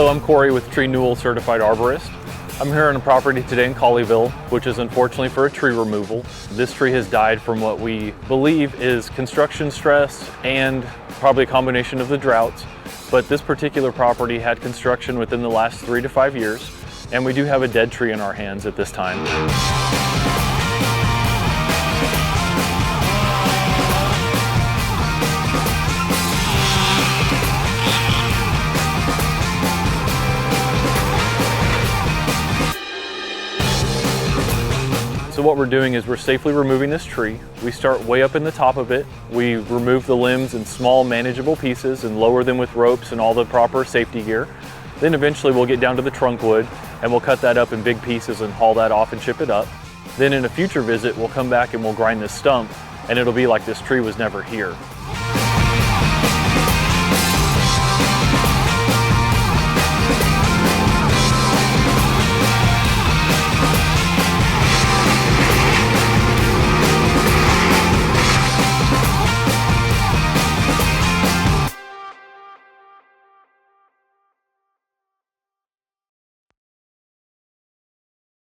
Hello, I'm Corey with TreeNewal Certified Arborist. I'm here on a property today in Colleyville, which is unfortunately for a tree removal. This tree has died from what we believe is construction stress and probably a combination of the droughts. But this particular property had construction within the last 3 to 5 years, and we do have a dead tree in our hands at this time. So what we're doing is we're safely removing this tree. We start way up in the top of it. We remove the limbs in small manageable pieces and lower them with ropes and all the proper safety gear. Then eventually we'll get down to the trunk wood and we'll cut that up in big pieces and haul that off and chip it up. Then in a future visit, we'll come back and we'll grind this stump and it'll be like this tree was never here.